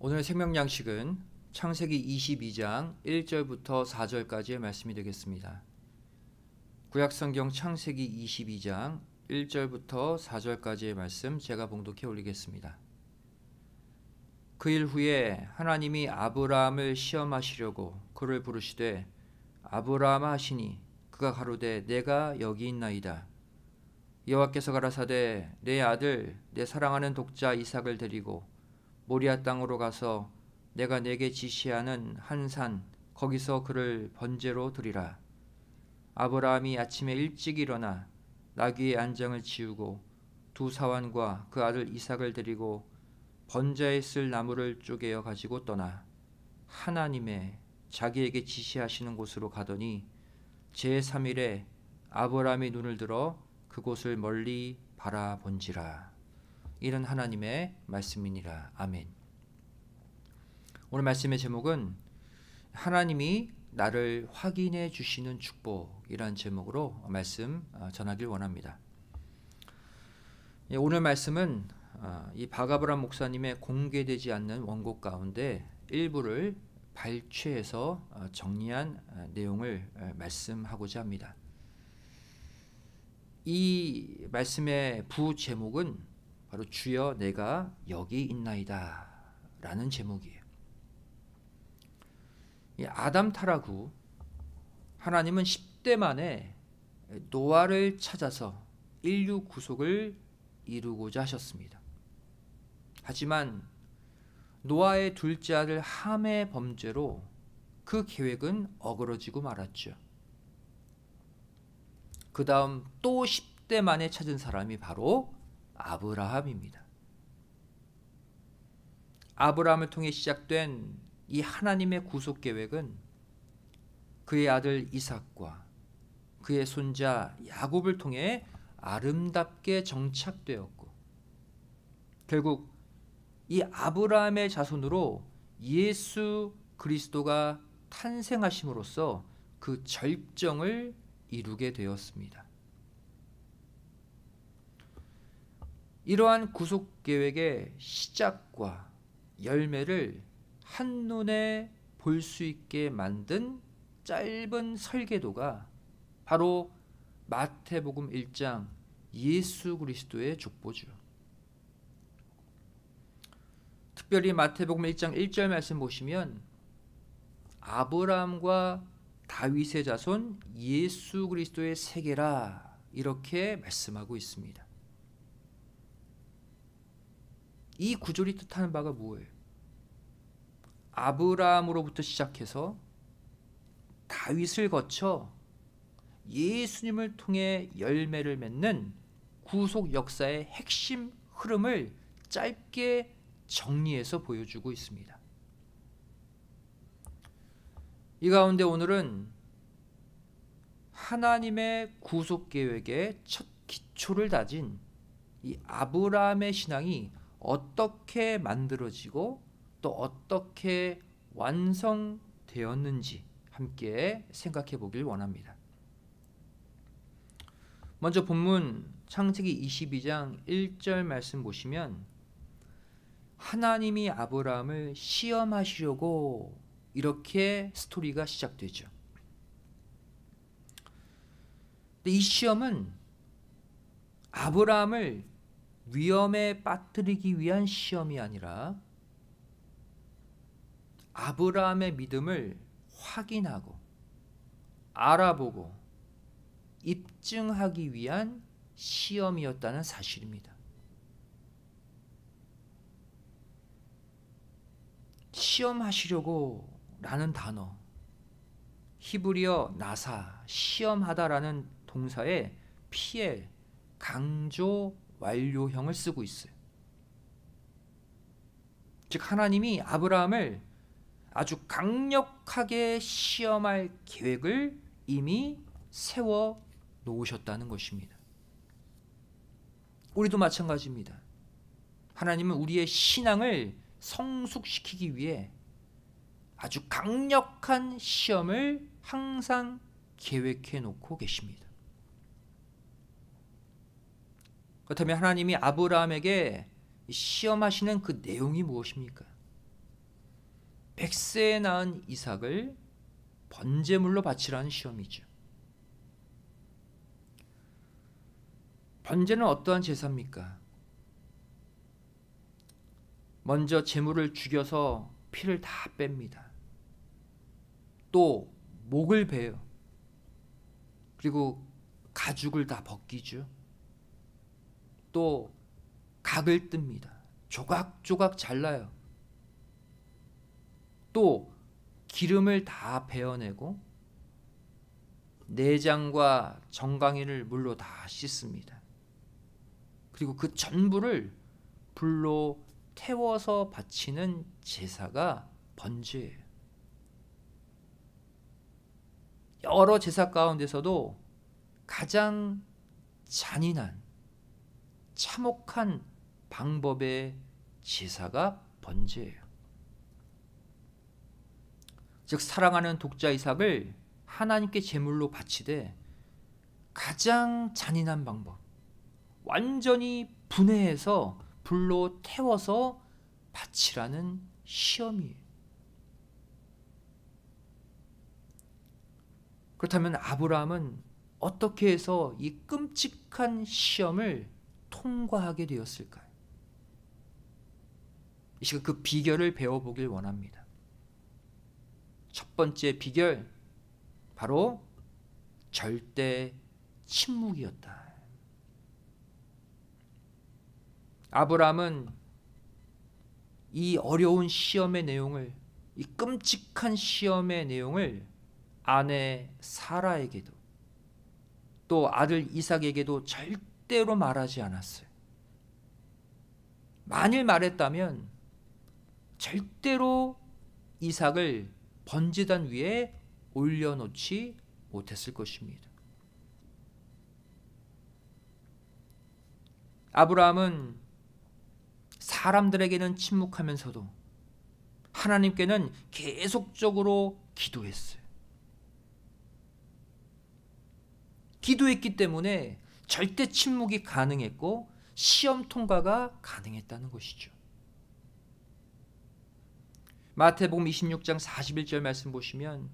오늘의 생명양식은 창세기 22장 1절부터 4절까지의 말씀이 되겠습니다. 구약성경 창세기 22장 1절부터 4절까지의 말씀 제가 봉독해 올리겠습니다. 그 일 후에 하나님이 아브라함을 시험하시려고 그를 부르시되 아브라함아 하시니 그가 가로되 내가 여기 있나이다. 여호와께서 가라사대 내 아들 내 사랑하는 독자 이삭을 데리고 모리아 땅으로 가서 내가 내게 지시하는 한 산 거기서 그를 번제로 드리라. 아브라함이 아침에 일찍 일어나 나귀의 안장을 치우고 두 사환과 그 아들 이삭을 데리고 번제에 쓸 나무를 쪼개어 가지고 떠나 하나님의 자기에게 지시하시는 곳으로 가더니 제3일에 아브라함이 눈을 들어 그곳을 멀리 바라본지라. 이는 하나님의 말씀이니라. 아멘. 오늘 말씀의 제목은 하나님이 나를 확인해 주시는 축복이라는 제목으로 말씀 전하길 원합니다. 오늘 말씀은 이 박아브람 목사님의 공개되지 않는 원고 가운데 일부를 발췌해서 정리한 내용을 말씀하고자 합니다. 이 말씀의 부제목은 바로 주여 내가 여기 있나이다 라는 제목이에요. 이 아담 타락 후 하나님은 10대 만에 노아를 찾아서 인류 구속을 이루고자 하셨습니다. 하지만 노아의 둘째 아들 함의 범죄로 그 계획은 어그러지고 말았죠. 그 다음 또 10대 만에 찾은 사람이 바로 아브라함입니다. 아브라함을 통해 시작된 이 하나님의 구속 계획은 그의 아들 이삭과 그의 손자 야곱을 통해 아름답게 정착되었고 결국 이 아브라함의 자손으로 예수 그리스도가 탄생하심으로써 그 절정을 이루게 되었습니다. 이러한 구속 계획의 시작과 열매를 한눈에 볼 수 있게 만든 짧은 설계도가 바로 마태복음 1장 예수 그리스도의 족보죠. 특별히 마태복음 1장 1절 말씀 보시면 아브라함과 다윗의 자손 예수 그리스도의 세계라 이렇게 말씀하고 있습니다. 이 구절이 뜻하는 바가 뭐예요? 아브라함으로부터 시작해서 다윗을 거쳐 예수님을 통해 열매를 맺는 구속 역사의 핵심 흐름을 짧게 정리해서 보여주고 있습니다. 이 가운데 오늘은 하나님의 구속 계획의 첫 기초를 다진 이 아브라함의 신앙이 어떻게 만들어지고 또 어떻게 완성되었는지 함께 생각해 보길 원합니다. 먼저 본문 창세기 22장 1절 말씀 보시면 하나님이 아브라함을 시험하시려고 이렇게 스토리가 시작되죠. 근데 이 시험은 아브라함을 위험에 빠뜨리기 위한 시험이 아니라 아브라함의 믿음을 확인하고 알아보고 입증하기 위한 시험이었다는 사실입니다. 시험하시려고 라는 단어, 히브리어 나사, 시험하다라는 동사에 피엘, 강조 완료형을 쓰고 있어요. 즉 하나님이 아브라함을 아주 강력하게 시험할 계획을 이미 세워 놓으셨다는 것입니다. 우리도 마찬가지입니다. 하나님은 우리의 신앙을 성숙시키기 위해 아주 강력한 시험을 항상 계획해 놓고 계십니다. 그렇다면 하나님이 아브라함에게 시험하시는 그 내용이 무엇입니까? 100세에 낳은 이삭을 번제물로 바치라는 시험이죠. 번제는 어떠한 제사입니까? 먼저 제물을 죽여서 피를 다 뺍니다. 또 목을 베요. 그리고 가죽을 다 벗기죠. 또 각을 뜹니다. 조각조각 잘라요. 또 기름을 다 베어내고 내장과 정강이를 물로 다 씻습니다. 그리고 그 전부를 불로 태워서 바치는 제사가 번제예요. 여러 제사 가운데서도 가장 잔인한 참혹한 방법의 제사가 번제예요. 즉 사랑하는 독자 이삭을 하나님께 제물로 바치되 가장 잔인한 방법, 완전히 분해해서 불로 태워서 바치라는 시험이에요. 그렇다면 아브라함은 어떻게 해서 이 끔찍한 시험을 통과하게 되었을까요? 이 시간 그 비결을 배워보길 원합니다. 첫 번째 비결, 바로 절대 침묵이었다. 아브라함은 이 어려운 시험의 내용을, 이 끔찍한 시험의 내용을 아내 사라에게도 또 아들 이삭에게도 절대로 말하지 않았어요. 만일 말했다면 절대로 이삭을 번제단 위에 올려놓지 못했을 것입니다. 아브라함은 사람들에게는 침묵하면서도 하나님께는 계속적으로 기도했어요. 기도했기 때문에 절대 침묵이 가능했고 시험 통과가 가능했다는 것이죠. 마태복음 26장 41절 말씀 보시면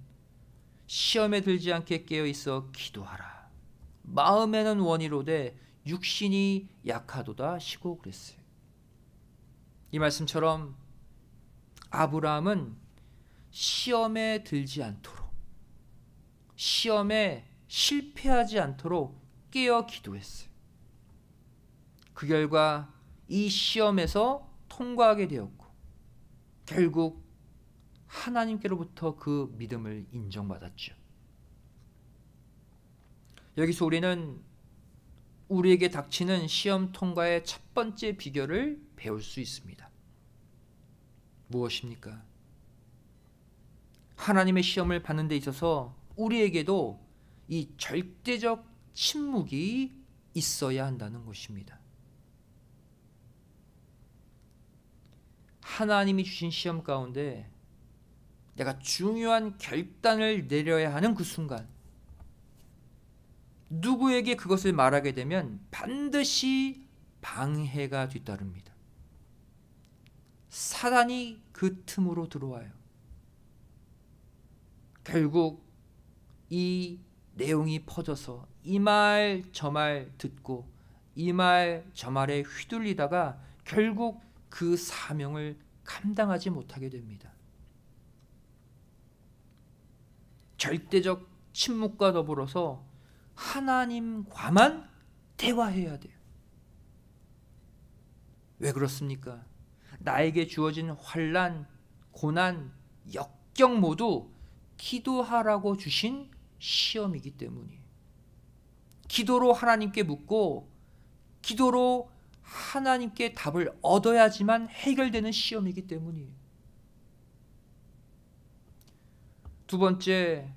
시험에 들지 않게 깨어있어 기도하라. 마음에는 원이로되 육신이 약하도다 시고 그랬어요. 이 말씀처럼 아브라함은 시험에 들지 않도록, 시험에 실패하지 않도록 깨어 기도했어요. 그 결과 이 시험에서 통과하게 되었고 결국 하나님께로부터 그 믿음을 인정받았죠. 여기서 우리는 우리에게 닥치는 시험 통과의 첫 번째 비결을 배울 수 있습니다. 무엇입니까? 하나님의 시험을 받는 데 있어서 우리에게도 이 절대적 침묵이 있어야 한다는 것입니다. 하나님이 주신 시험 가운데 내가 중요한 결단을 내려야 하는 그 순간, 누구에게 그것을 말하게 되면 반드시 방해가 뒤따릅니다. 사단이 그 틈으로 들어와요. 결국 이 내용이 퍼져서 이 말 저 말 듣고 이 말 저 말에 휘둘리다가 결국 그 사명을 감당하지 못하게 됩니다. 절대적 침묵과 더불어서 하나님과만 대화해야 돼요. 왜 그렇습니까? 나에게 주어진 환난, 고난, 역경 모두 기도하라고 주신 시험이기 때문이에요. 기도로 하나님께 묻고 기도로 하나님께 답을 얻어야지만 해결되는 시험이기 때문이에요. 두 번째,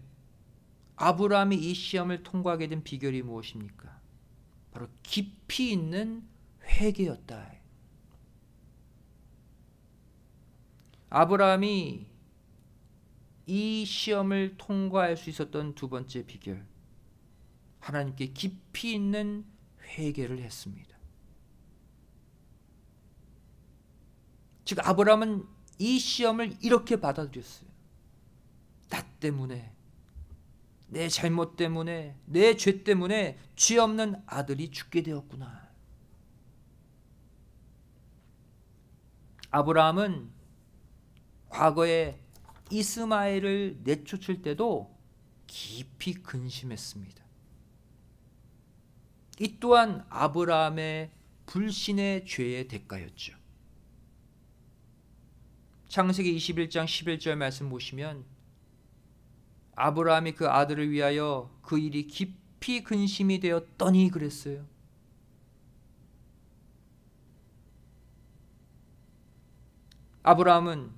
아브라함이 이 시험을 통과하게 된 비결이 무엇입니까? 바로 깊이 있는 회개였다. 아브라함이 이 시험을 통과할 수 있었던 두 번째 비결, 하나님께 깊이 있는 회개를 했습니다. 즉 아브라함은 이 시험을 이렇게 받아들였어요. 나 때문에, 내 잘못 때문에, 내 죄 때문에 죄 없는 아들이 죽게 되었구나. 아브라함은 과거에 이스마엘을 내쫓을 때도 깊이 근심했습니다. 이 또한 아브라함의 불신의 죄의 대가였죠. 창세기 21장 11절 말씀 보시면 아브라함이 그 아들을 위하여 그 일이 깊이 근심이 되었더니 그랬어요. 아브라함은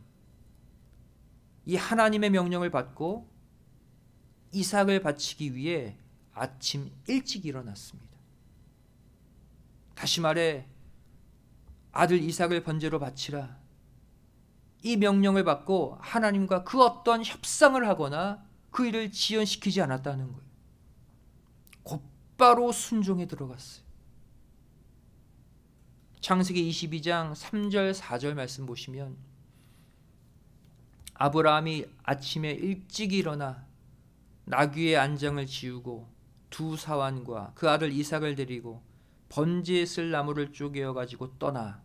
이 하나님의 명령을 받고 이삭을 바치기 위해 아침 일찍 일어났습니다. 다시 말해 아들 이삭을 번제로 바치라, 이 명령을 받고 하나님과 그 어떤 협상을 하거나 그 일을 지연시키지 않았다는 거예요. 곧바로 순종에 들어갔어요. 창세기 22장 3절 4절 말씀 보시면 아브라함이 아침에 일찍 일어나 나귀의 안장을 지우고 두 사환과 그 아들 이삭을 데리고 번제에 쓸 나무를 쪼개어 가지고 떠나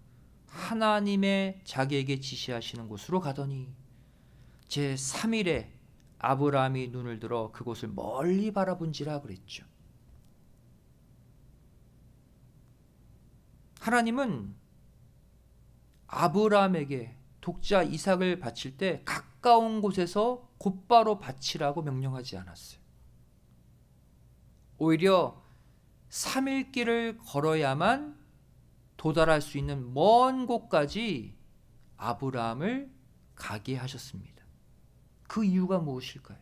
하나님의 자기에게 지시하시는 곳으로 가더니 제3일에 아브라함이 눈을 들어 그곳을 멀리 바라본지라 그랬죠. 하나님은 아브라함에게 독자 이삭을 바칠 때 가까운 곳에서 곧바로 바치라고 명령하지 않았어요. 오히려 3일 길을 걸어야만 도달할 수 있는 먼 곳까지 아브라함을 가게 하셨습니다. 그 이유가 무엇일까요?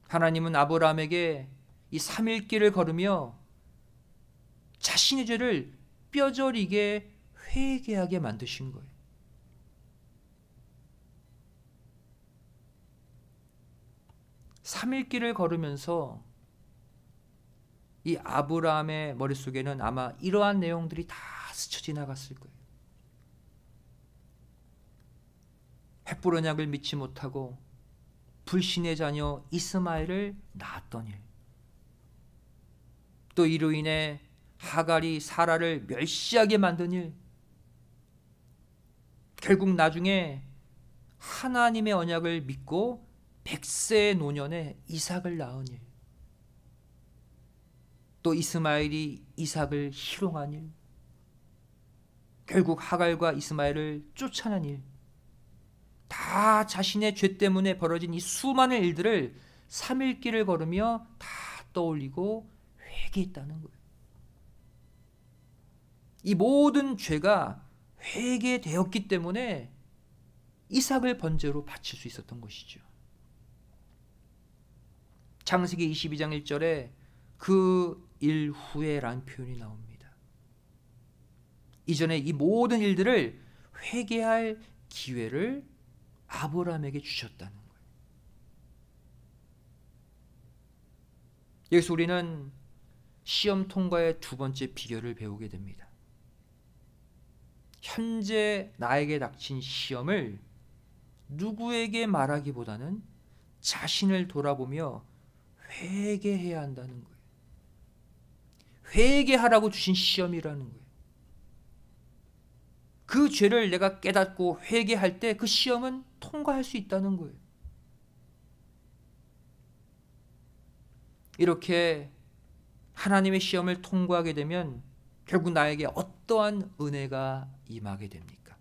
하나님은 아브라함에게 이 3일 길을 걸으며 자신의 죄를 뼈저리게 회개하게 만드신 거예요. 삼일길을 걸으면서 이 아브라함의 머릿속에는 아마 이러한 내용들이 다 스쳐 지나갔을 거예요. 횃불 언약을 믿지 못하고 불신의 자녀 이스마엘을 낳았던 일, 또 이로 인해 하갈이 사라를 멸시하게 만든 일, 결국 나중에 하나님의 언약을 믿고 100세의 노년에 이삭을 낳은 일, 또 이스마엘이 이삭을 희롱한 일, 결국 하갈과 이스마엘을 쫓아낸 일, 다 자신의 죄 때문에 벌어진 이 수많은 일들을 3일길을 걸으며 다 떠올리고 회개했다는 거예요. 이 모든 죄가 회개되었기 때문에 이삭을 번제로 바칠 수 있었던 것이죠. 창세기 22장 1절에 그 일 후에라는 표현이 나옵니다. 이전에 이 모든 일들을 회개할 기회를 아브라함에게 주셨다는 거예요. 여기서 우리는 시험 통과의 두 번째 비결을 배우게 됩니다. 현재 나에게 닥친 시험을 누구에게 말하기보다는 자신을 돌아보며 회개해야 한다는 거예요. 회개하라고 주신 시험이라는 거예요. 그 죄를 내가 깨닫고 회개할 때 그 시험은 통과할 수 있다는 거예요. 이렇게 하나님의 시험을 통과하게 되면 결국 나에게 어떠한 은혜가 임하게 됩니까?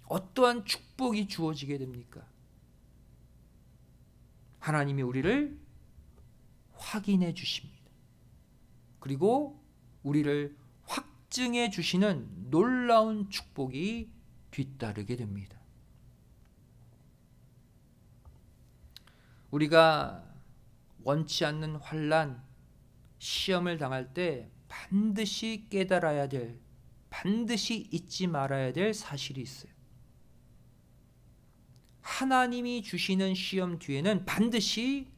어떠한 축복이 주어지게 됩니까? 하나님이 우리를 확인해 주십니다. 그리고 우리를 확증해 주시는 놀라운 축복이 뒤따르게 됩니다. 우리가 원치 않는 환난, 시험을 당할 때 반드시 깨달아야 될, 반드시 잊지 말아야 될 사실이 있어요. 하나님이 주시는 시험 뒤에는 반드시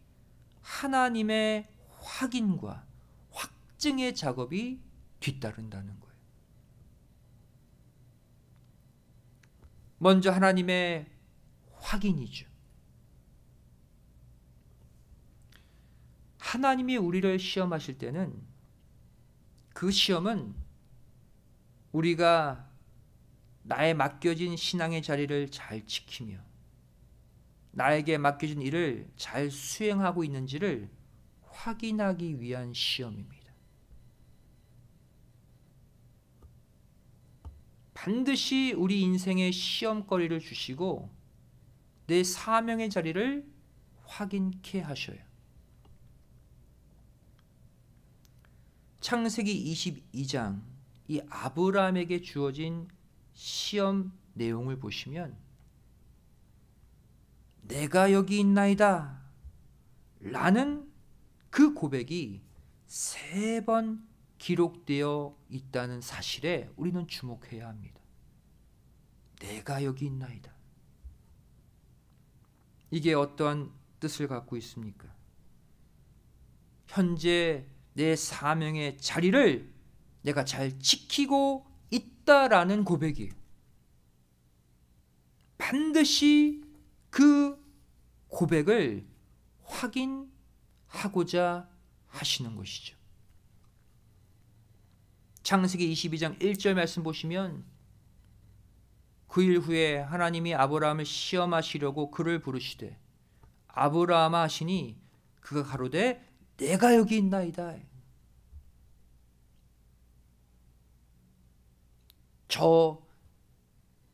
하나님의 확인과 확증의 작업이 뒤따른다는 거예요. 먼저 하나님의 확인이죠. 하나님이 우리를 시험하실 때는 그 시험은 우리가 나의 맡겨진 신앙의 자리를 잘 지키며 나에게 맡겨진 일을 잘 수행하고 있는지를 확인하기 위한 시험입니다. 반드시 우리 인생에 시험거리를 주시고 내 사명의 자리를 확인케 하셔요. 창세기 22장 이 아브라함에게 주어진 시험 내용을 보시면 내가 여기 있나이다 라는 그 고백이 3번 기록되어 있다는 사실에 우리는 주목해야 합니다. 내가 여기 있나이다. 이게 어떠한 뜻을 갖고 있습니까? 현재 내 사명의 자리를 내가 잘 지키고 있다라는 고백이에요. 반드시 그 고백을 확인하고자 하시는 것이죠. 창세기 22장 1절 말씀 보시면 그 일 후에 하나님이 아브라함을 시험하시려고 그를 부르시되 아브라함아 하시니 그가 가로되 내가 여기 있나이다.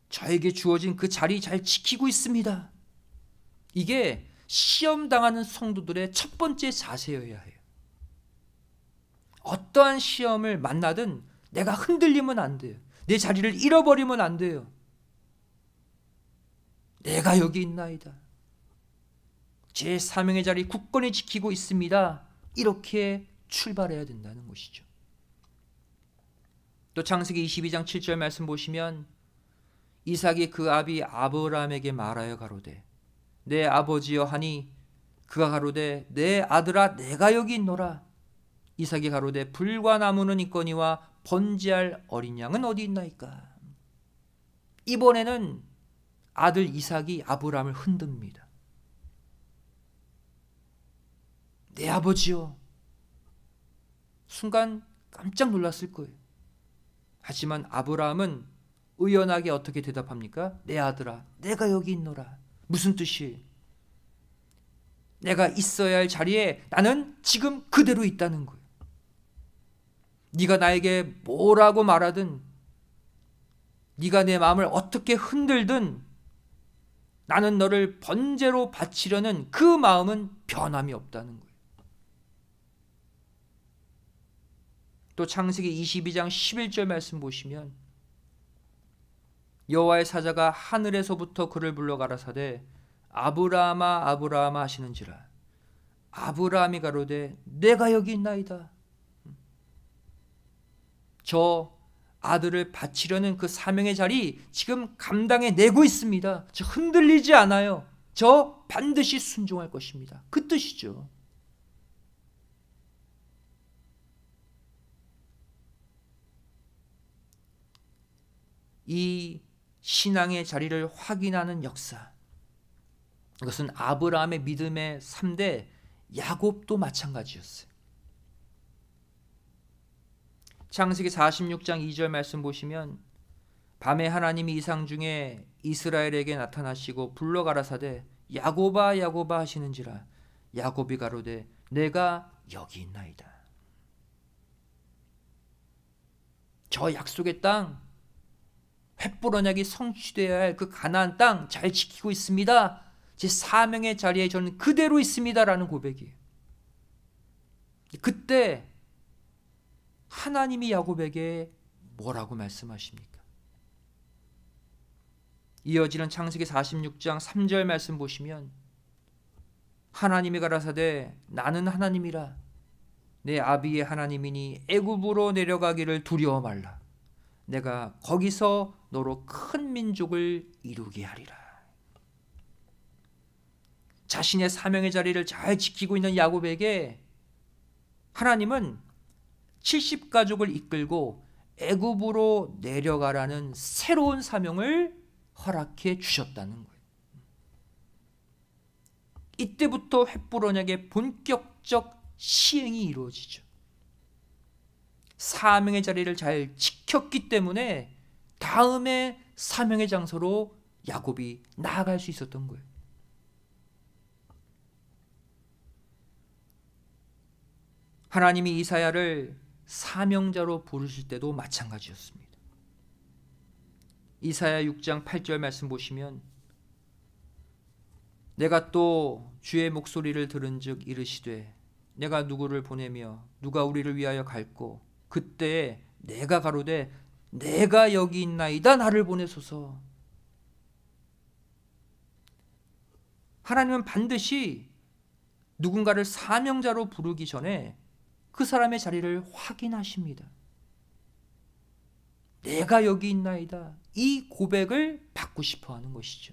저에게 주어진 그 자리 잘 지키고 있습니다. 이게 시험당하는 성도들의 첫 번째 자세여야 해요. 어떠한 시험을 만나든 내가 흔들리면 안 돼요. 내 자리를 잃어버리면 안 돼요. 내가 여기 있나이다. 제 사명의 자리 굳건히 지키고 있습니다. 이렇게 출발해야 된다는 것이죠. 또 창세기 22장 7절 말씀 보시면 이삭이 그 아비 아브라함에게 말하여 가로되 내 아버지여 하니 그가 가로되 내 아들아 내가 여기 있노라. 이삭이 가로되 불과 나무는 있거니와 번제할 어린 양은 어디 있나이까. 이번에는 아들 이삭이 아브라함을 흔듭니다. 내 아버지요. 순간 깜짝 놀랐을 거예요. 하지만 아브라함은 의연하게 어떻게 대답합니까? 내 아들아 내가 여기 있노라. 무슨 뜻이에요? 내가 있어야 할 자리에 나는 지금 그대로 있다는 거예요. 네가 나에게 뭐라고 말하든 네가 내 마음을 어떻게 흔들든 나는 너를 번제로 바치려는 그 마음은 변함이 없다는 거예요. 또 창세기 22장 11절 말씀 보시면 여호와의 사자가 하늘에서부터 그를 불러 가라사대 아브라함아 아브라함아 하시는지라. 아브라함이 가로되 내가 여기 있나이다. 저 아들을 바치려는 그 사명의 자리 지금 감당해내고 있습니다. 저 흔들리지 않아요. 저 반드시 순종할 것입니다. 그 뜻이죠. 이 신앙의 자리를 확인하는 역사, 이것은 아브라함의 믿음의 3대 야곱도 마찬가지였어요. 창세기 46장 2절 말씀 보시면 밤에 하나님이 이상 중에 이스라엘에게 나타나시고 불러 가라사대 야곱아 야곱아 하시는지라. 야곱이 가로되 내가 여기 있나이다. 저 약속의 땅, 횃불 언약이 성취되어야 할 그 가나안 땅 잘 지키고 있습니다. 제 사명의 자리에 저는 그대로 있습니다라는 고백이에요. 그때 하나님이 야곱에게 뭐라고 말씀하십니까? 이어지는 창세기 46장 3절 말씀 보시면 하나님이 가라사대 나는 하나님이라 내 아비의 하나님이니 애굽으로 내려가기를 두려워 말라. 내가 거기서 너로 큰 민족을 이루게 하리라. 자신의 사명의 자리를 잘 지키고 있는 야곱에게 하나님은 70가족을 이끌고 애굽으로 내려가라는 새로운 사명을 허락해 주셨다는 거예요. 이때부터 횃불 언약의 본격적 시행이 이루어지죠. 사명의 자리를 잘 지켰기 때문에 다음에 사명의 장소로 야곱이 나아갈 수 있었던 거예요. 하나님이 이사야를 사명자로 부르실 때도 마찬가지였습니다. 이사야 6장 8절 말씀 보시면 내가 또 주의 목소리를 들은즉 이르시되 내가 누구를 보내며 누가 우리를 위하여 갈고 그때에 내가 가로되 내가 여기 있나이다 나를 보내소서. 하나님은 반드시 누군가를 사명자로 부르기 전에 그 사람의 자리를 확인하십니다. 내가 여기 있나이다. 이 고백을 받고 싶어 하는 것이죠.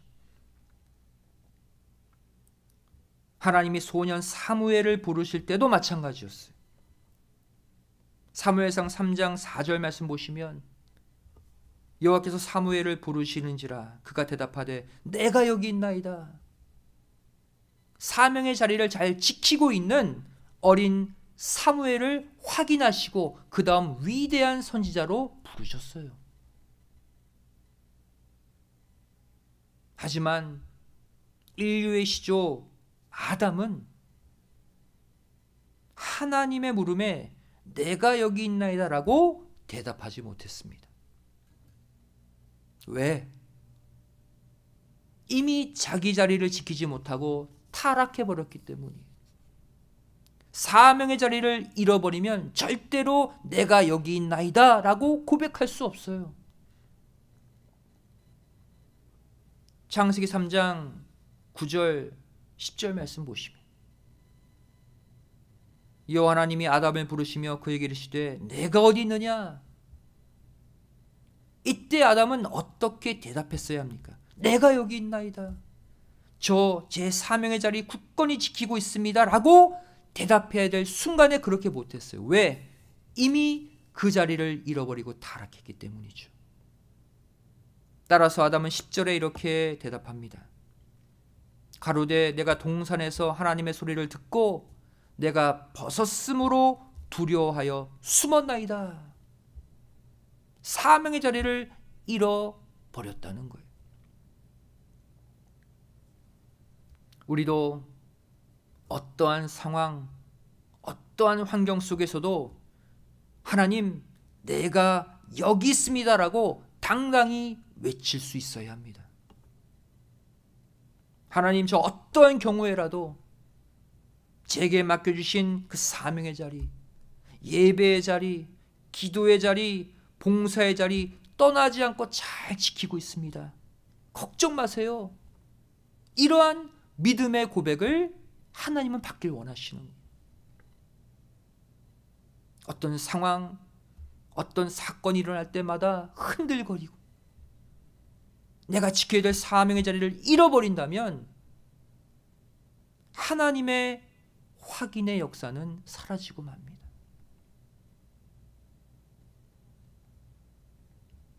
하나님이 소년 사무엘을 부르실 때도 마찬가지였어요. 사무엘상 3장 4절 말씀 보시면 여호와께서 사무엘을 부르시는지라 그가 대답하되 내가 여기 있나이다. 사명의 자리를 잘 지키고 있는 어린 사무엘을 확인하시고 그 다음 위대한 선지자로 부르셨어요. 하지만 인류의 시조 아담은 하나님의 물음에 내가 여기 있나이다 라고 대답하지 못했습니다. 왜? 이미 자기 자리를 지키지 못하고 타락해버렸기 때문이에요. 사명의 자리를 잃어버리면 절대로 내가 여기 있나이다 라고 고백할 수 없어요. 창세기 3장 9절 10절 말씀 보시면 여호와 하나님이 아담을 부르시며 그에게 이르시되 내가 어디 있느냐. 이때 아담은 어떻게 대답했어야 합니까? 내가 여기 있나이다. 저 제 사명의 자리 굳건히 지키고 있습니다 라고 대답해야 될 순간에 그렇게 못했어요. 왜? 이미 그 자리를 잃어버리고 타락했기 때문이죠. 따라서 아담은 10절에 이렇게 대답합니다. 가로되 내가 동산에서 하나님의 소리를 듣고 내가 벗었으므로 두려워하여 숨었나이다. 사명의 자리를 잃어버렸다는 거예요. 우리도 어떠한 상황, 어떠한 환경 속에서도 하나님 내가 여기 있습니다라고 당당히 외칠 수 있어야 합니다. 하나님 저 어떠한 경우에라도 제게 맡겨주신 그 사명의 자리, 예배의 자리, 기도의 자리, 봉사의 자리 떠나지 않고 잘 지키고 있습니다. 걱정 마세요. 이러한 믿음의 고백을 하나님은 받길 원하시는 거예요. 어떤 상황, 어떤 사건이 일어날 때마다 흔들거리고 내가 지켜야 될 사명의 자리를 잃어버린다면 하나님의 확인의 역사는 사라지고 맙니다.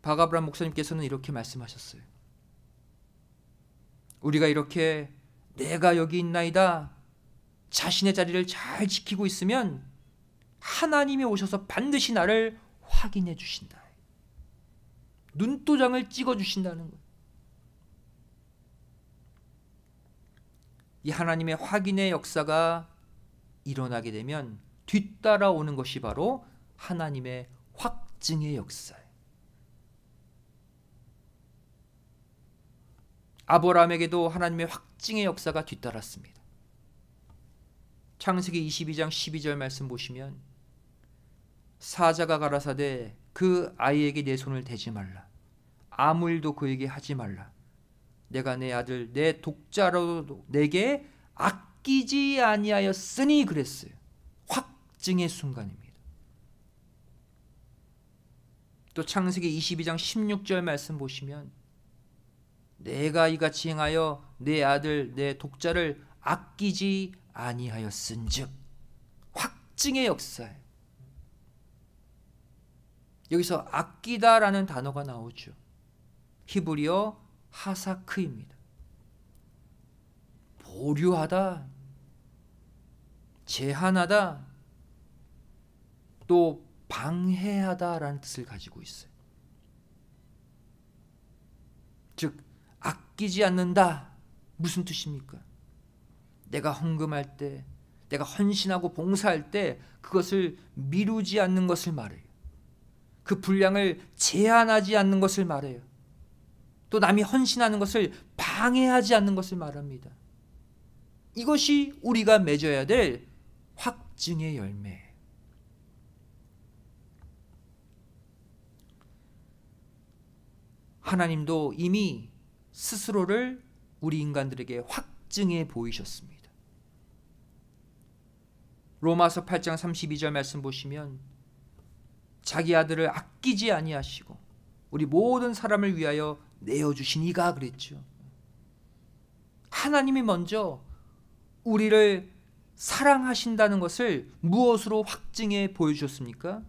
박아브람 목사님께서는 이렇게 말씀하셨어요. 우리가 이렇게 내가 여기 있나이다 자신의 자리를 잘 지키고 있으면 하나님이 오셔서 반드시 나를 확인해 주신다. 눈도장을 찍어 주신다는 거예요. 이 하나님의 확인의 역사가 일어나게 되면 뒤따라오는 것이 바로 하나님의 확증의 역사예요. 아브라함에게도 하나님의 확증의 역사가 뒤따랐습니다. 창세기 22장 12절 말씀 보시면 사자가 가라사대 그 아이에게 내 손을 대지 말라. 아무 일도 그에게 하지 말라. 내가 내 아들 내 독자로 내게 아끼지 아니하였으니 그랬어요. 확증의 순간입니다. 또 창세기 22장 16절 말씀 보시면 내가 이같이 행하여 내 아들 내 독자를 아끼지 아니하였은즉 확증의 역사예요. 여기서 아끼다라는 단어가 나오죠. 히브리어 하사크입니다. 보류하다, 제한하다, 또 방해하다라는 뜻을 가지고 있어요. 즉 아끼지 않는다, 무슨 뜻입니까? 내가 헌금할 때, 내가 헌신하고 봉사할 때 그것을 미루지 않는 것을 말해요. 그 분량을 제한하지 않는 것을 말해요. 또 남이 헌신하는 것을 방해하지 않는 것을 말합니다. 이것이 우리가 맺어야 될 확증의 열매예요. 하나님도 이미 스스로를 우리 인간들에게 확증해 보이셨습니다. 로마서 8장 32절 말씀 보시면 자기 아들을 아끼지 아니하시고 우리 모든 사람을 위하여 내어주신 이가 그랬죠. 하나님이 먼저 우리를 사랑하신다는 것을 무엇으로 확증해 보여주셨습니까?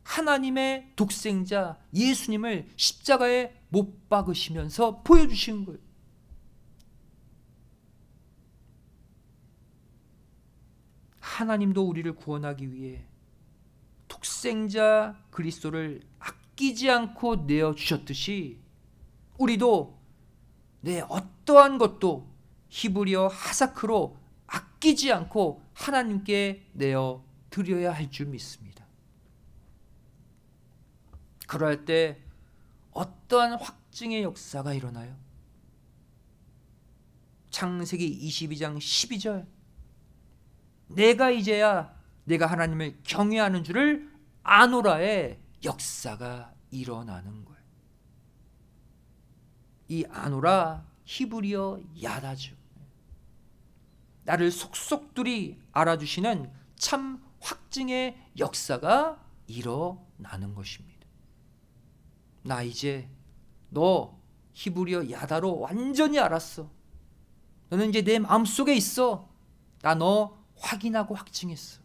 하나님의 독생자 예수님을 십자가에 못 박으시면서 보여주신 거예요. 하나님도 우리를 구원하기 위해 독생자 그리스도를 아끼지 않고 내어주셨듯이 우리도 내 어떠한 것도 히브리어 하사크로 아끼지 않고 하나님께 내어 드려야 할 줄 믿습니다. 그럴 때 어떠한 확증의 역사가 일어나요? 창세기 22장 12절, 내가 이제야 내가 하나님을 경외하는 줄을 아노라의 역사가 일어나는 거예요. 이 아노라 히브리어 야다죠. 나를 속속들이 알아주시는 참 확증의 역사가 일어나는 것입니다. 나 이제 너 히브리어 야다로 완전히 알았어. 너는 이제 내 마음속에 있어. 나 너 확인하고 확증했어.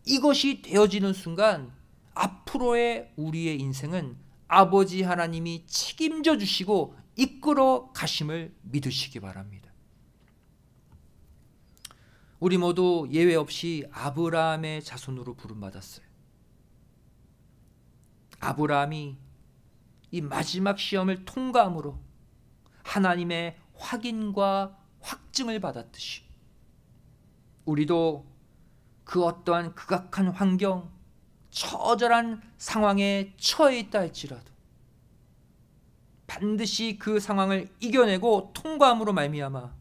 이것이 되어지는 순간 앞으로의 우리의 인생은 아버지 하나님이 책임져 주시고 이끌어 가심을 믿으시기 바랍니다. 우리 모두 예외 없이 아브라함의 자손으로 부름받았어요. 아브라함이 이 마지막 시험을 통과함으로 하나님의 확인과 확증을 받았듯이 우리도 그 어떠한 극악한 환경, 처절한 상황에 처해 있다 할지라도 반드시 그 상황을 이겨내고 통과함으로 말미암아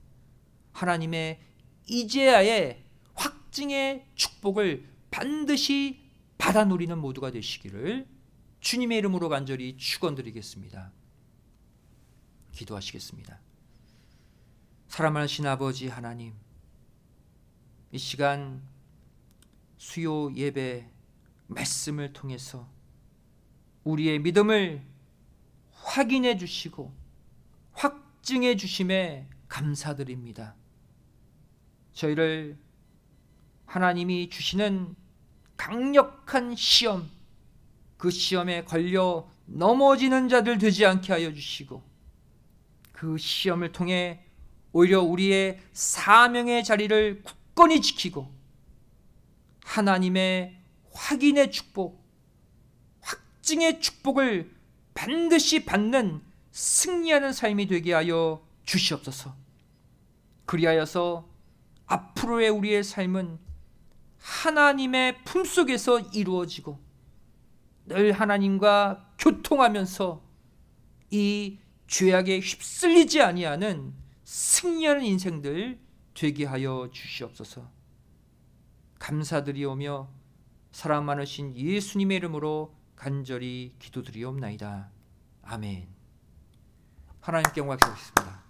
하나님의 이제야의 확증의 축복을 반드시 받아 누리는 모두가 되시기를 주님의 이름으로 간절히 축원드리겠습니다. 기도하시겠습니다. 사랑하신 아버지 하나님, 이 시간 수요 예배 말씀을 통해서 우리의 믿음을 확인해 주시고 확증해 주심에 감사드립니다. 저희를 하나님이 주시는 강력한 시험, 그 시험에 걸려 넘어지는 자들 되지 않게 하여 주시고 그 시험을 통해 오히려 우리의 사명의 자리를 굳건히 지키고 하나님의 확인의 축복, 확증의 축복을 반드시 받는 승리하는 삶이 되게 하여 주시옵소서. 그리하여서 앞으로의 우리의 삶은 하나님의 품속에서 이루어지고 늘 하나님과 교통하면서 이 죄악에 휩쓸리지 아니하는 승리하는 인생들 되게 하여 주시옵소서. 감사드리오며 사랑 많으신 예수님의 이름으로 간절히 기도드리옵나이다. 아멘. 하나님께 영광 드리겠습니다.